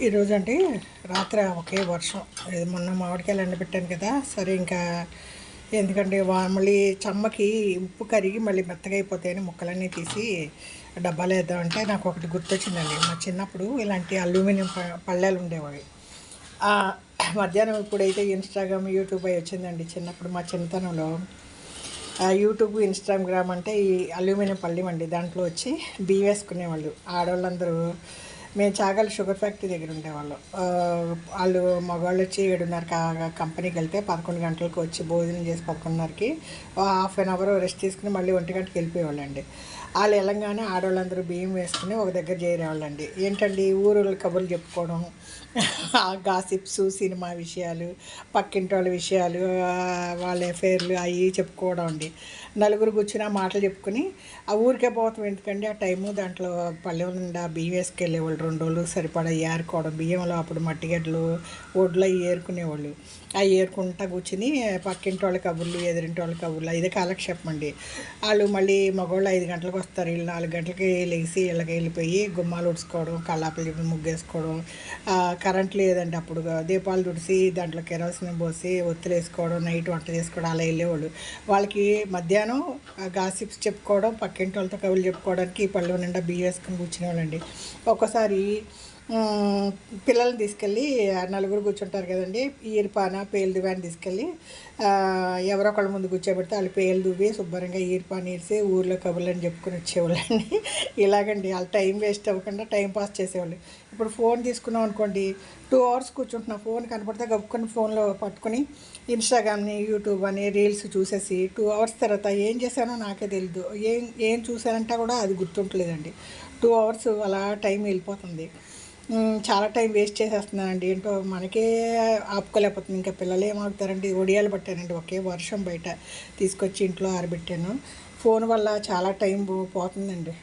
ఈరోజు అంటే రాత్రి ఒకే వర్షం. ఇది మొన్న మామిడికాయలు ఎండబెట్టాను కదా, సరే ఇంకా ఎందుకంటే మళ్ళీ చమ్మకి ఉప్పు కరిగి మళ్ళీ మెత్తగా అయిపోతాయని ముక్కలన్నీ తీసి డబ్బాలో వేద్దామంటే నాకు ఒకటి గుర్తొచ్చిందండి. మా చిన్నప్పుడు ఇలాంటి అల్యూమినియం పళ్ళాలు ఉండేవి. మధ్యాహ్నం ఇప్పుడైతే ఇన్స్టాగ్రామ్, యూట్యూబ్ అవి వచ్చిందండి. చిన్నప్పుడు మా చిన్నతనంలో యూట్యూబ్, ఇన్స్టాగ్రామ్ అంటే ఈ అల్యూమినియం పళ్ళెం అండి. దాంట్లో వచ్చి బియ్యం వేసుకునేవాళ్ళు ఆడవాళ్ళందరూ. మేము చాగల్ షుగర్ ఫ్యాక్టరీ దగ్గర ఉండేవాళ్ళం. వాళ్ళు మగవాళ్ళు వచ్చి 7:30 కంపెనీకి వెళ్తే 11 గంటలకు వచ్చి భోజనం చేసి 11:30కి హాఫ్ అన్ అవర్ రెస్ట్ తీసుకుని మళ్ళీ 1 గంటకి వెళ్ళిపోయేవాళ్ళండి. వాళ్ళు వెళ్ళంగానే ఆడవాళ్ళందరూ బియ్యం వేసుకుని ఒక దగ్గర చేరేవాళ్ళండి. ఏంటండి ఊరు కబుర్లు చెప్పుకోవడం, గాసిప్స్, సినిమా విషయాలు, పక్కింటి వాళ్ళ విషయాలు, వాళ్ళ అఫైర్లు అవి చెప్పుకోవడం అండి. నలుగురు కూర్చుని ఆ మాటలు చెప్పుకొని ఆ ఊరికే పోతాం ఎందుకండి ఆ టైము. దాంట్లో పల్లెం నిండా బియ్యం వేసుకెళ్ళేవాళ్ళు. 2 రోజులు సరిపడా ఏరుకోవడం, బియ్యంలో అప్పుడు మట్టిగడ్డలు ఒడ్లు అవి ఏరుకునేవాళ్ళు. అవి ఏరుకుంటా కూర్చుని పక్కింటి వాళ్ళ కబుర్లు, ఎదురింటి వాళ్ళ కబుర్లు, ఇదే కాలక్షేపం అండి. వాళ్ళు మళ్ళీ మగవాళ్ళు 5 గంటలకు వస్తారు, వీళ్ళు 4 గంటలకి లేచి ఇళ్ళకి వెళ్ళిపోయి గుమ్మాలు ఉడుచుకోవడం, కల్లాపలు చెప్పి ముగ్గేసుకోవడం. కరెంట్ లేదండి అప్పుడు. దీపాలు తుడిసి దాంట్లో కెరోసిన్ పోసి ఒత్తులు వేసుకోవడం, నైట్ వంట చేసుకోవడం అలా వెళ్ళేవాళ్ళు. వాళ్ళకి మధ్యాహ్నం గాసిప్స్ చెప్పుకోవడం, పక్కింటి వాళ్ళతో కబుర్లు చెప్పుకోవడానికి ఈ పళ్ళు నిండా బియ్యం వేసుకొని కూర్చునేవాళ్ళండి. ఒక్కోసారి పిల్లల్ని తీసుకెళ్ళి నలుగురు కూర్చుంటారు కదండి, ఈరిపాన పేలు దువ్వాన్ని తీసుకెళ్ళి ఎవరో ఒకళ్ళ ముందు కూర్చోబెడితే వాళ్ళు పేలు దువ్వి శుభ్రంగా ఈరిపాన వేసి ఊర్లో కబుర్లని చెప్పుకొని వచ్చేవాళ్ళండి. ఇలాగండి వాళ్ళు టైం వేస్ట్ అవ్వకుండా టైం పాస్ చేసేవాళ్ళు. ఇప్పుడు ఫోన్ తీసుకున్నాం అనుకోండి, 2 అవర్స్ కూర్చుంటున్నా, ఫోన్ కనపడితే గబుక్కొని ఫోన్లో పట్టుకొని ఇన్స్టాగ్రామ్ని, యూట్యూబ్ అని రీల్స్ చూసేసి 2 అవర్స్ తర్వాత ఏం చేశానో నాకే తెలియదు. ఏం చూశానంటే కూడా అది గుర్తుంటలేదండి. 2 అవర్స్ అలా టైం వెళ్ళిపోతుంది. చాలా టైం వేస్ట్ చేసేస్తున్నానండి. ఏంటో మనకే ఆపుకోలేకపోతుంది. ఇంకా పిల్లలు ఏమాగుతారండి. ఒడియాలు పట్టానండి, ఒకే వర్షం బయట తీసుకొచ్చి ఇంట్లో ఆరబెట్టాను. ఫోన్ వల్ల చాలా టైం పోతుందండి.